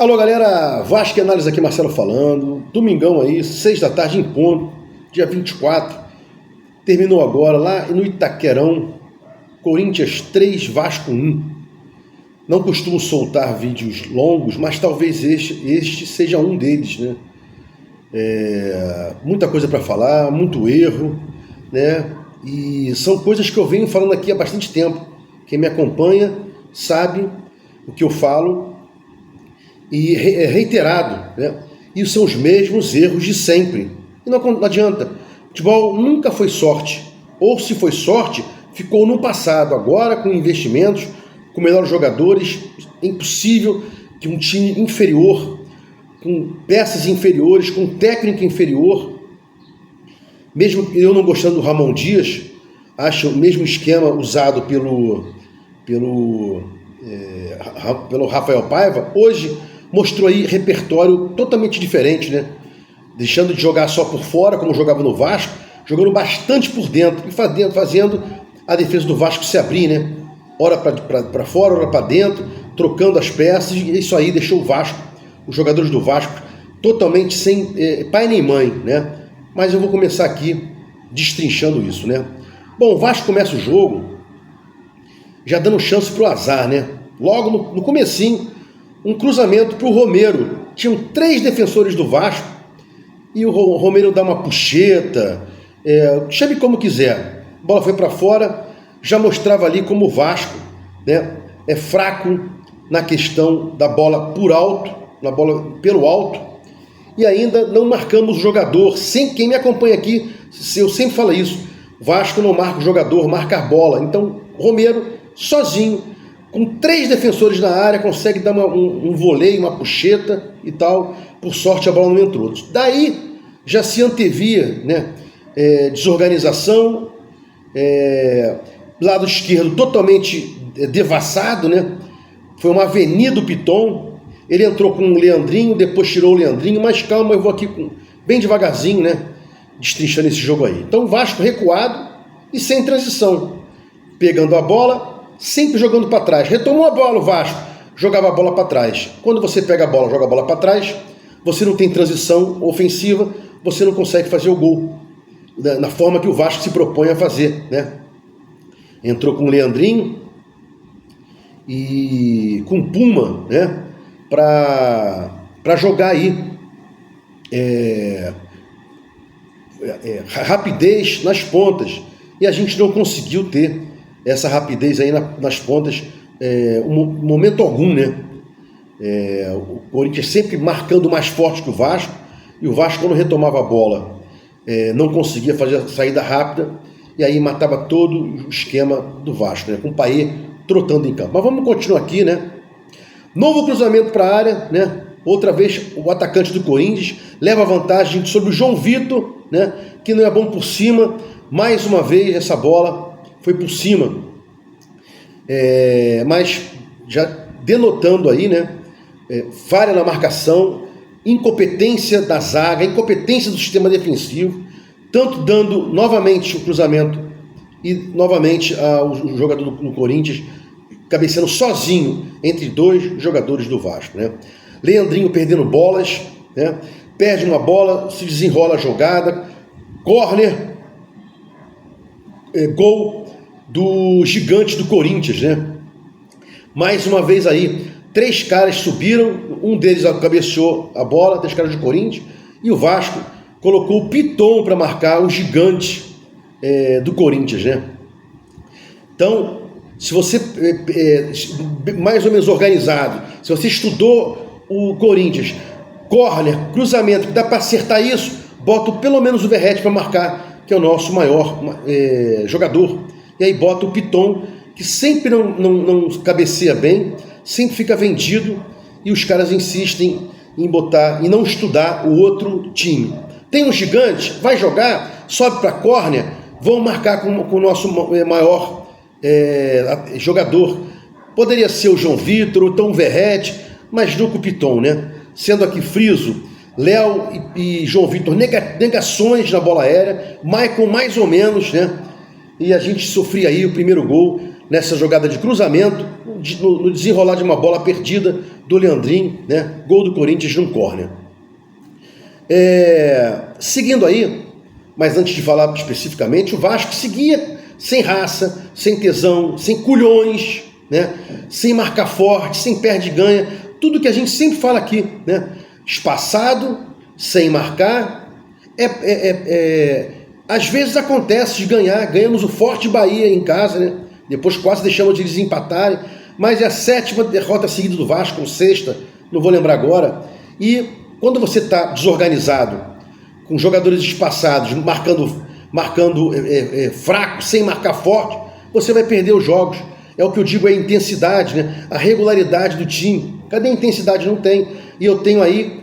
Alô galera, Vasco e Análise aqui, Marcelo falando. Domingão aí, 6 da tarde em ponto, dia 24. Terminou agora lá no Itaquerão, Corinthians 3, Vasco 1. Não costumo soltar vídeos longos, mas talvez este seja um deles, né? Muita coisa para falar, muito erro, né? E são coisas que eu venho falando aqui há bastante tempo. Quem me acompanha sabe o que eu falo e é reiterado, né? E são os mesmos erros de sempre. E não adianta. Futebol nunca foi sorte. Ou se foi sorte, ficou no passado. Agora, com investimentos, com melhores jogadores, é impossível que um time inferior, com peças inferiores, com técnica inferior, mesmo eu não gostando do Ramon Dias, acho o mesmo esquema usado pelo Rafael Paiva, hoje mostrou aí repertório totalmente diferente, né? Deixando de jogar só por fora, como jogava no Vasco, jogando bastante por dentro e fazendo a defesa do Vasco se abrir, né? Hora para fora, hora para dentro, trocando as peças, e isso aí deixou o Vasco, os jogadores do Vasco, totalmente sem pai nem mãe, né? Mas eu vou começar aqui destrinchando isso, né? Bom, o Vasco começa o jogo já dando chance para o azar, né? Logo no comecinho, um cruzamento para o Romero. Tinham 3 defensores do Vasco e o Romero dá uma puxeta, chame como quiser. A bola foi para fora, já mostrava ali como o Vasco, né, é fraco na questão da bola por alto, na bola pelo alto, e ainda não marcamos o jogador. Sem quem me acompanha aqui, eu sempre falo isso, Vasco não marca o jogador, marca a bola. Então Romero, sozinho, com 3 defensores na área, consegue dar um voleio, uma puxeta e tal. Por sorte a bola não entrou. Daí já se antevia, né, desorganização, lado esquerdo totalmente devassado, né? Foi uma avenida do Piton. Ele entrou com o Leandrinho, depois tirou o Leandrinho, mas calma, eu vou aqui bem devagarzinho, né, destrinchando esse jogo aí. Então o Vasco recuado e sem transição, pegando a bola, sempre jogando para trás. Retomou a bola o Vasco, jogava a bola para trás. Quando você pega a bola, joga a bola para trás, você não tem transição ofensiva, você não consegue fazer o gol na forma que o Vasco se propõe a fazer, né? Entrou com o Leandrinho e com o Puma, né, para jogar aí rapidez nas pontas, e a gente não conseguiu ter essa rapidez aí nas pontas, momento algum, né? O Corinthians sempre marcando mais forte que o Vasco, e o Vasco, quando retomava a bola, não conseguia fazer a saída rápida, e aí matava todo o esquema do Vasco, né? Com o Paê trotando em campo. Mas vamos continuar aqui, né? Novo cruzamento para a área, né? Outra vez o atacante do Corinthians leva vantagem sobre o João Vitor, né, que não é bom por cima. Mais uma vez essa bola foi por cima, mas já denotando aí, né, falha na marcação, incompetência da zaga, incompetência do sistema defensivo, tanto dando novamente o cruzamento e novamente o jogador do Corinthians cabeceando sozinho entre 2 jogadores do Vasco, né? Leandrinho perdendo bolas, né? Perde uma bola, se desenrola a jogada, córner, gol do gigante do Corinthians, né? Mais uma vez aí, 3 caras subiram, um deles cabeceou a bola, 3 caras do Corinthians, e o Vasco colocou o Piton para marcar o gigante do Corinthians, né? Então, se você mais ou menos organizado, se você estudou o Corinthians, córner, cruzamento, que dá para acertar isso, bota pelo menos o Verratti para marcar, que é o nosso maior jogador. E aí bota o Piton, que sempre não cabeceia bem, sempre fica vendido, e os caras insistem em botar e não estudar o outro time. Tem um gigante, vai jogar, sobe para córner, vão marcar com o nosso maior jogador. Poderia ser o João Vitor ou então o Verratti, mas não com o Piton, né? Sendo aqui friso, Léo e João Vitor negações na bola aérea, Maicon mais ou menos, né? E a gente sofria aí o primeiro gol nessa jogada de cruzamento. no desenrolar de uma bola perdida do Leandrinho, né? Gol do Corinthians num córner. Seguindo aí, mas antes de falar especificamente, o Vasco seguia sem raça, sem tesão, sem culhões, né? Sem marcar forte, sem perde e ganha, tudo que a gente sempre fala aqui, né? Espaçado, sem marcar, às vezes acontece de ganhar, ganhamos o Forte Bahia em casa, né? Depois quase deixamos de eles empatarem, mas é a 7ª derrota seguida do Vasco, ou 6ª, não vou lembrar agora, e quando você está desorganizado, com jogadores espaçados, marcando fraco, sem marcar forte, você vai perder os jogos. É o que eu digo, é a intensidade, né? A regularidade do time. Cadê a intensidade? Não tem. E eu tenho aí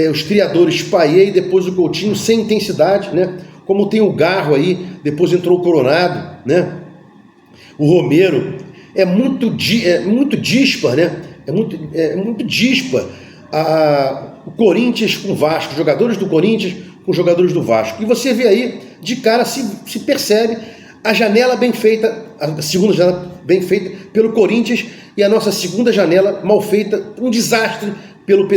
os criadores Payet e depois o Coutinho sem intensidade, né? Como tem o Garro aí, depois entrou o Coronado, né? O Romero é muito dispar, né? É muito dispar o Corinthians com o Vasco, jogadores do Corinthians com jogadores do Vasco. E você vê aí, de cara, se percebe a janela bem feita, a segunda janela bem feita pelo Corinthians e a nossa segunda janela mal feita, um desastre pelo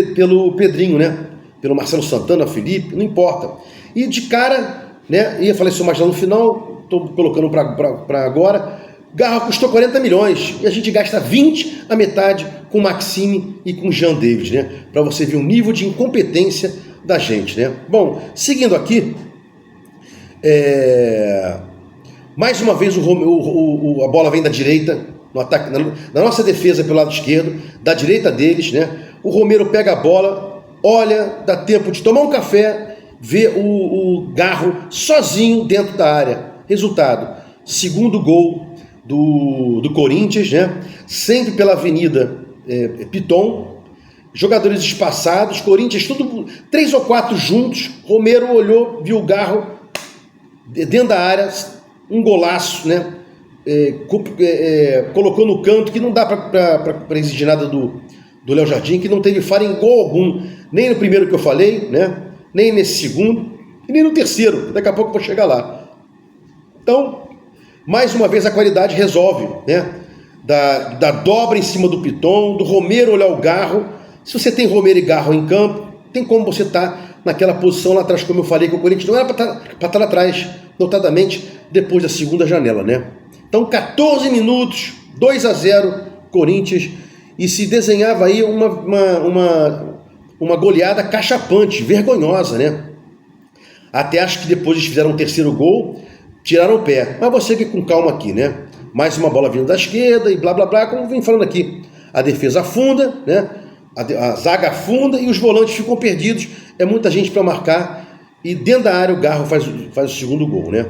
Pedrinho, né? Pelo Marcelo Santana, Felipe, não importa. E de cara, né? Ia falar isso mais lá no final, estou colocando para agora. Garro custou 40 milhões e a gente gasta 20, a metade, com Maxime e com Jean Davis, né? Para você ver o nível de incompetência da gente, né? Bom, seguindo aqui, mais uma vez a bola vem da direita, no ataque, na nossa defesa pelo lado esquerdo, da direita deles, né? O Romero pega a bola, olha, dá tempo de tomar um café, vê o Garro sozinho dentro da área. Resultado, segundo gol do Corinthians, né? Sempre pela Avenida Piton, jogadores espaçados, Corinthians tudo 3 ou 4 juntos. Romero olhou, viu o Garro dentro da área, um golaço, né? Colocou no canto, que não dá para exigir nada do Léo Jardim, que não teve falha em gol algum, nem no primeiro que eu falei, né? Nem nesse segundo e nem no terceiro. Daqui a pouco eu vou chegar lá. Então, mais uma vez a qualidade resolve, né? Da dobra em cima do Piton, do Romero olhar o Garro. Se você tem Romero e Garro em campo, tem como você estar naquela posição lá atrás, como eu falei, que o Corinthians não era para estar lá atrás, notadamente depois da segunda janela, né? Então, 14 minutos, 2-0, Corinthians, e se desenhava aí uma goleada cachapante, vergonhosa, né? Até acho que depois eles fizeram um terceiro gol, tiraram o pé. Mas você que com calma aqui, né? Mais uma bola vindo da esquerda e blá blá blá, como vem falando aqui. A defesa afunda, né? A zaga afunda e os volantes ficam perdidos. É muita gente para marcar. E dentro da área o Garro faz o segundo gol, né?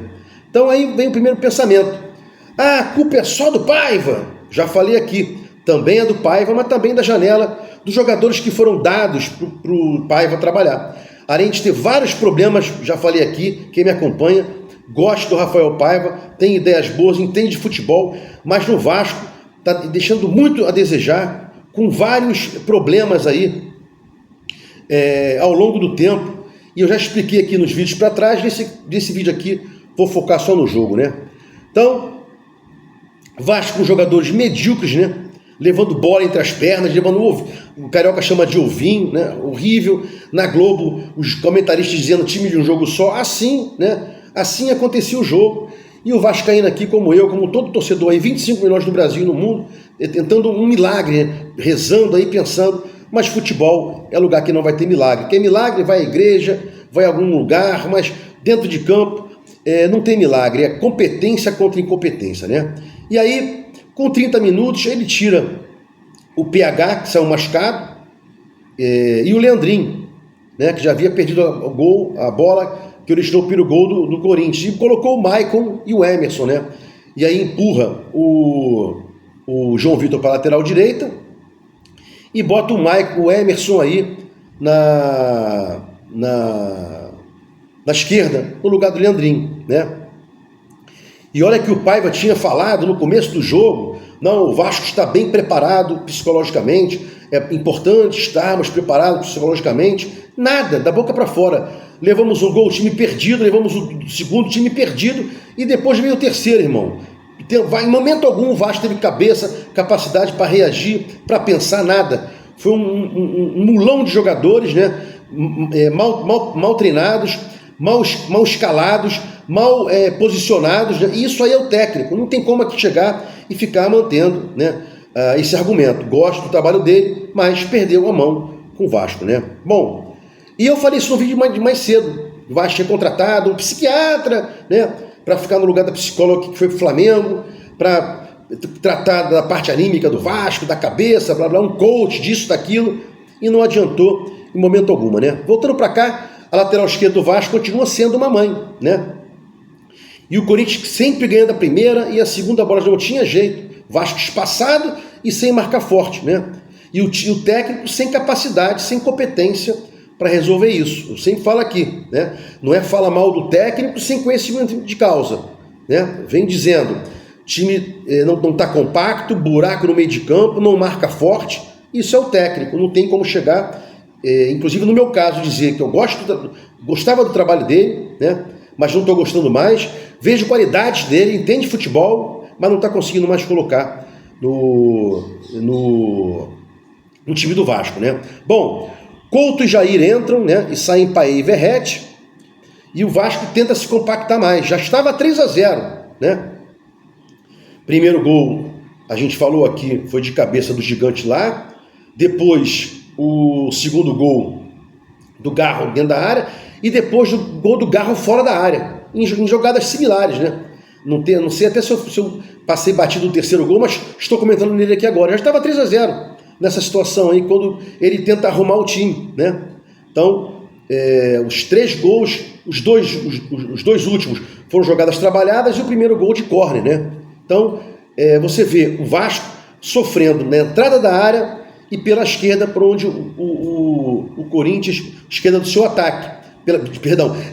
Então aí vem o primeiro pensamento. A culpa é só do Paiva. Já falei aqui. Também é do Paiva, mas também da janela dos jogadores que foram dados para o Paiva trabalhar. Além de ter vários problemas, já falei aqui, quem me acompanha, gosta do Rafael Paiva, tem ideias boas, entende de futebol, mas no Vasco está deixando muito a desejar, com vários problemas aí ao longo do tempo. E eu já expliquei aqui nos vídeos para trás, desse vídeo aqui vou focar só no jogo, né? Então, Vasco com jogadores medíocres, né? Levando bola entre as pernas, levando o Carioca chama de ovinho, né? Horrível. Na Globo, os comentaristas dizendo time de um jogo só. Assim, né? Assim acontecia o jogo. E o vascaíno aqui, como eu, como todo torcedor aí, 25 milhões no Brasil e no mundo, tentando um milagre, né? Rezando aí, pensando, mas futebol é lugar que não vai ter milagre. Quem milagre vai à igreja, vai a algum lugar, mas dentro de campo não tem milagre, é competência contra incompetência, né? E aí, com 30 minutos, ele tira o PH, que saiu machucado, e o Leandrinho, né, que já havia perdido a bola que originou o primeiro gol do Corinthians, e colocou o Maicon e o Emerson, né? E aí empurra o João Vitor para a lateral direita e bota o Emerson aí na esquerda, no lugar do Leandrinho, né? E olha que o Paiva tinha falado no começo do jogo, não, o Vasco está bem preparado psicologicamente, é importante estarmos preparados psicologicamente. Nada, da boca para fora. Levamos um gol, time perdido, levamos o segundo, time perdido, e depois veio o terceiro, irmão. Em momento algum o Vasco teve capacidade para reagir, para pensar nada. Foi um mulão de jogadores, né? Mal treinados, mal escalados, mal posicionados, né? E isso aí é o técnico. Não tem como aqui chegar e ficar mantendo, né, esse argumento. Gosto do trabalho dele, mas perdeu a mão com o Vasco, né? Bom, e eu falei isso no vídeo mais cedo. O Vasco tinha contratado um psiquiatra, né, para ficar no lugar da psicóloga que foi pro Flamengo, para tratar da parte anímica do Vasco, da cabeça, blá blá, um coach disso, daquilo, e não adiantou em momento algum, né? Voltando para cá, a lateral esquerda do Vasco continua sendo uma mãe, né? E o Corinthians sempre ganhando a primeira e a segunda bola não tinha jeito. Vasco espaçado e sem marcar forte, né? E o técnico sem capacidade, sem competência para resolver isso. Eu sempre falo aqui, né? Não é falar mal do técnico sem conhecimento de causa, né? Vem dizendo, time não está compacto, buraco no meio de campo, não marca forte. Isso é o técnico, não tem como chegar, inclusive no meu caso, dizer que eu gostava do trabalho dele, né? Mas não estou gostando mais, vejo qualidades dele, entende futebol, mas não está conseguindo mais colocar no time do Vasco, né? Bom, Couto e Jair entram, né, e saem Paê e Verratti, e o Vasco tenta se compactar mais. Já estava 3-0, né? Primeiro gol, a gente falou aqui, foi de cabeça do gigante lá. Depois, o segundo gol do Garro dentro da área, e depois o gol do Garro fora da área, em jogadas similares, né? Não sei até se eu passei batido o terceiro gol, mas estou comentando nele aqui agora. Já estava 3-0 nessa situação aí, quando ele tenta arrumar o time, né? Então, os 3 gols, os dois últimos foram jogadas trabalhadas e o primeiro gol de córner, né? Então, você vê o Vasco sofrendo na entrada da área e pela esquerda, por onde o Corinthians, esquerda do seu ataque,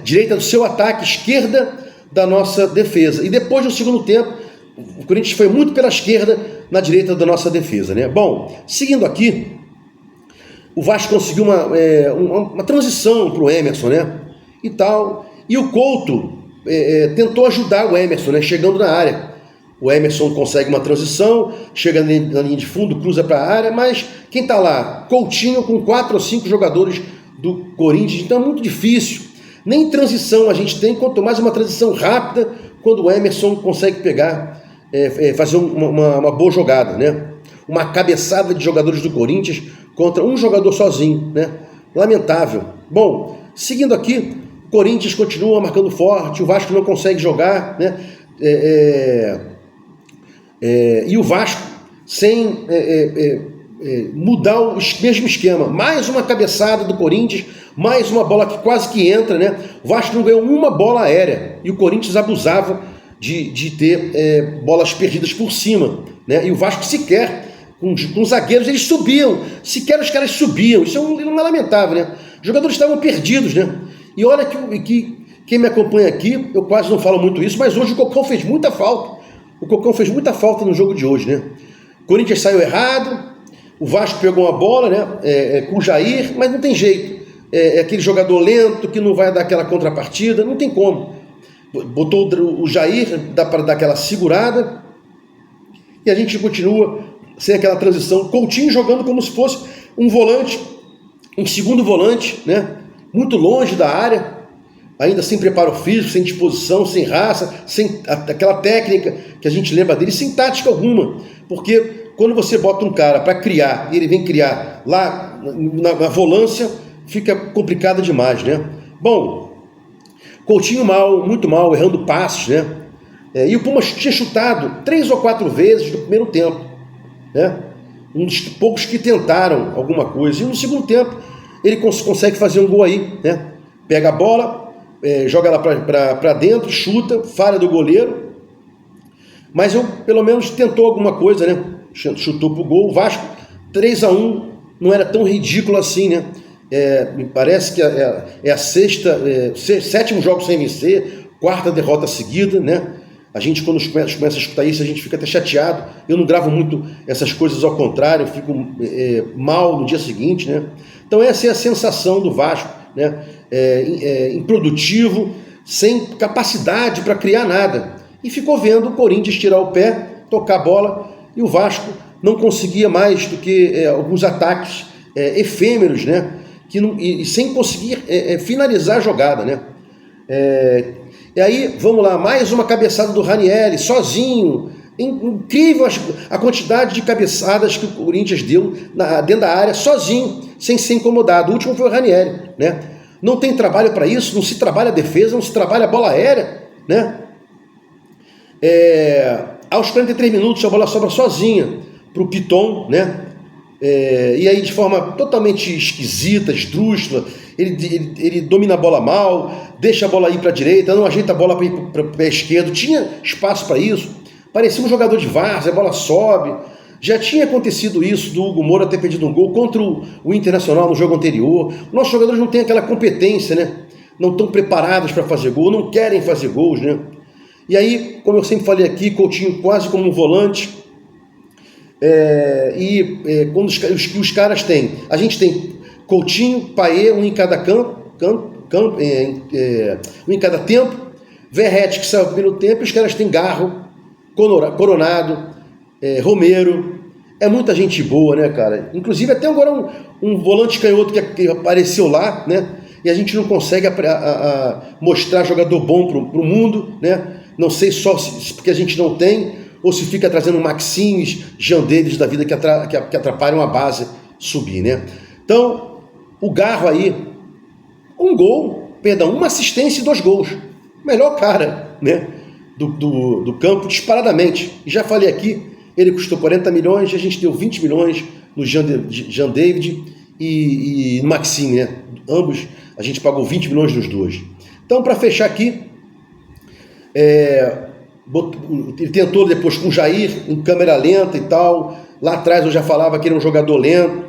direita do seu ataque, esquerda da nossa defesa. E depois, no segundo tempo, o Corinthians foi muito pela esquerda, na direita da nossa defesa, né? Bom, seguindo aqui, o Vasco conseguiu uma transição para o Emerson, né? E tal. E o Couto tentou ajudar o Emerson, né? Chegando na área. O Emerson consegue uma transição, chega na linha de fundo, cruza para a área, mas quem está lá? Coutinho com 4 ou 5 jogadores do Corinthians, então é muito difícil. Nem transição a gente tem, quanto mais uma transição rápida, quando o Emerson consegue pegar, fazer uma boa jogada, né? Uma cabeçada de jogadores do Corinthians contra um jogador sozinho, né? Lamentável. Bom, seguindo aqui, o Corinthians continua marcando forte, o Vasco não consegue jogar, né? E o Vasco sem mudar o mesmo esquema. Mais uma cabeçada do Corinthians, mais uma bola que quase que entra, né? O Vasco não ganhou uma bola aérea e o Corinthians abusava de ter bolas perdidas por cima, né? E o Vasco sequer, com os zagueiros, eles subiam, sequer os caras subiam. Isso não é lamentável, né? Os jogadores estavam perdidos, né? E olha que quem me acompanha aqui, eu quase não falo muito isso, mas hoje o Cocão fez muita falta. O Cocão fez muita falta no jogo de hoje, né? O Corinthians saiu errado, o Vasco pegou uma bola, né? Com o Jair, mas não tem jeito. É aquele jogador lento que não vai dar aquela contrapartida, não tem como. Botou o Jair, dá para dar aquela segurada, e a gente continua sem aquela transição. Coutinho jogando como se fosse um volante, um segundo volante, né? Muito longe da área, ainda sem preparo físico, sem disposição, sem raça, sem aquela técnica que a gente lembra dele, sem tática alguma. Porque quando você bota um cara para criar e ele vem criar lá na volância, fica complicado demais, né? Bom, Coutinho mal, muito mal, errando passes, né? E o Pumas tinha chutado 3 ou 4 vezes no primeiro tempo, né? Um dos poucos que tentaram alguma coisa. E no segundo tempo ele consegue fazer um gol aí, né? Pega a bola, joga ela para dentro, chuta, falha do goleiro. Mas pelo menos tentou alguma coisa, né? Chutou pro gol. O Vasco 3-1 não era tão ridículo assim, né? Me parece que é a sétimo jogo sem vencer, 4ª derrota seguida, né? A gente, quando começa a escutar isso, a gente fica até chateado. Eu não gravo muito essas coisas ao contrário, eu fico mal no dia seguinte, né? Então essa é a sensação do Vasco, né? Improdutivo, sem capacidade para criar nada. e ficou vendo o Corinthians tirar o pé, tocar a bola, e o Vasco não conseguia mais do que alguns ataques efêmeros, né? E sem conseguir finalizar a jogada, né? E aí, vamos lá, mais uma cabeçada do Ranieri, sozinho. Incrível a quantidade de cabeçadas que o Corinthians deu dentro da área, sozinho, sem ser incomodado. O último foi o Ranieri, né? Não tem trabalho para isso, não se trabalha a defesa, não se trabalha a bola aérea, né? Aos 43 minutos a bola sobra sozinha para o Piton, né? E aí de forma totalmente esquisita, esdrúxula, ele domina a bola mal, deixa a bola ir para a direita, não ajeita a bola para o pé esquerdo, tinha espaço para isso, parecia um jogador de várzea, a bola sobe. Já tinha acontecido isso do Hugo Moura ter perdido um gol contra o Internacional no jogo anterior. Nossos jogadores não têm aquela competência, né? Não estão preparados para fazer gol, não querem fazer gols, né? E aí, como eu sempre falei aqui, Coutinho quase como um volante. Quando os caras têm, a gente tem Coutinho, Payet, um em cada um em cada tempo, Verratti que saiu no primeiro tempo, e os caras têm Garro, Coronado, Romero. É muita gente boa, né, cara? Inclusive até agora um volante canhoto que apareceu lá, né? E a gente não consegue mostrar jogador bom pro mundo, né? Não sei só porque a gente não tem, ou se fica trazendo Maximes, Jean Davis da vida que atrapalham a base subir, né? Então, o Garro aí, uma assistência e 2 gols. Melhor cara, né? Do campo, disparadamente. E já falei aqui, ele custou 40 milhões, a gente deu 20 milhões no Jean David e no Maxime, né? Ambos, a gente pagou 20 milhões nos dois. Então, para fechar aqui, ele tentou depois com o Jair, em câmera lenta e tal. Lá atrás eu já falava que ele era um jogador lento.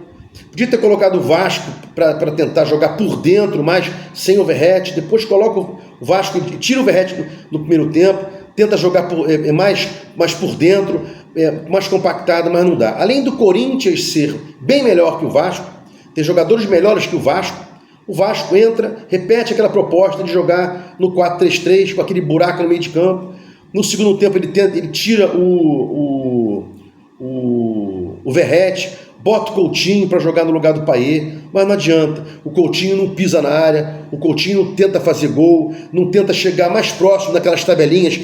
Podia ter colocado o Vasco para tentar jogar por dentro, mas sem o Verratti. Depois coloca o Vasco e tira o Verratti no primeiro tempo. Tenta jogar mais por dentro, mais compactado, mas não dá. Além do Corinthians ser bem melhor que o Vasco, ter jogadores melhores que o Vasco entra, repete aquela proposta de jogar no 4-3-3, com aquele buraco no meio de campo. No segundo tempo ele tira o Verratti, bota o Coutinho para jogar no lugar do Payet, mas não adianta. O Coutinho não pisa na área, o Coutinho não tenta fazer gol, não tenta chegar mais próximo daquelas tabelinhas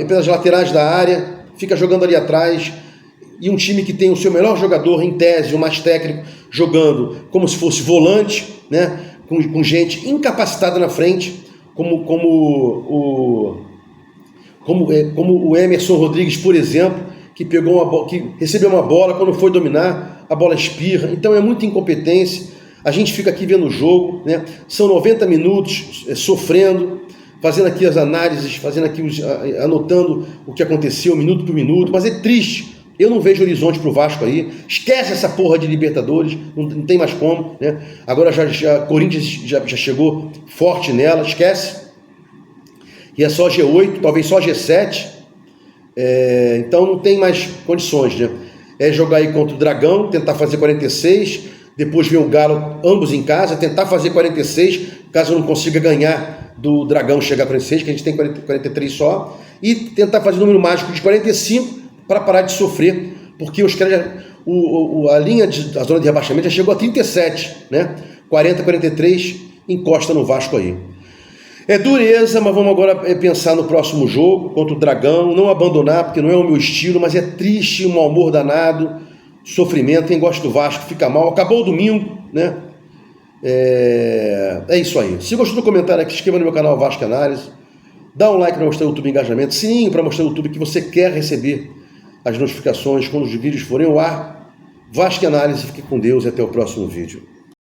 pelas laterais da área, fica jogando ali atrás. E um time que tem o seu melhor jogador, em tese, o mais técnico, jogando como se fosse volante, né? Com gente incapacitada na frente, como o Emerson Rodrigues, por exemplo, que recebeu uma bola, quando foi dominar, a bola espirra. Então é muita incompetência. A gente fica aqui vendo o jogo, né? São 90 minutos sofrendo, fazendo aqui as análises, anotando o que aconteceu minuto por minuto, mas é triste. Eu não vejo horizonte pro Vasco aí. Esquece essa porra de Libertadores, não tem mais como, né? Agora Corinthians já chegou forte nela, esquece. E é só G8, talvez só G7. Então não tem mais condições, né? É jogar aí contra o Dragão, tentar fazer 46, depois ver o Galo, ambos em casa, tentar fazer 46, caso não consiga ganhar do Dragão, chegar a 46, que a gente tem 43 só, e tentar fazer o número mágico de 45 para parar de sofrer, porque os caras, a zona de rebaixamento já chegou a 37, né? 40, 43, encosta no Vasco aí. É dureza, mas vamos agora pensar no próximo jogo contra o Dragão, não abandonar, porque não é o meu estilo, mas é triste, um mau humor danado, sofrimento. Quem gosta do Vasco fica mal. Acabou o domingo, né? É isso aí. Se gostou do comentário aqui, se inscreva no meu canal Vasco Análise, dá um like para mostrar o YouTube engajamento, sininho para mostrar o YouTube que você quer receber as notificações quando os vídeos forem ao ar. Vasco Análise, fique com Deus e até o próximo vídeo.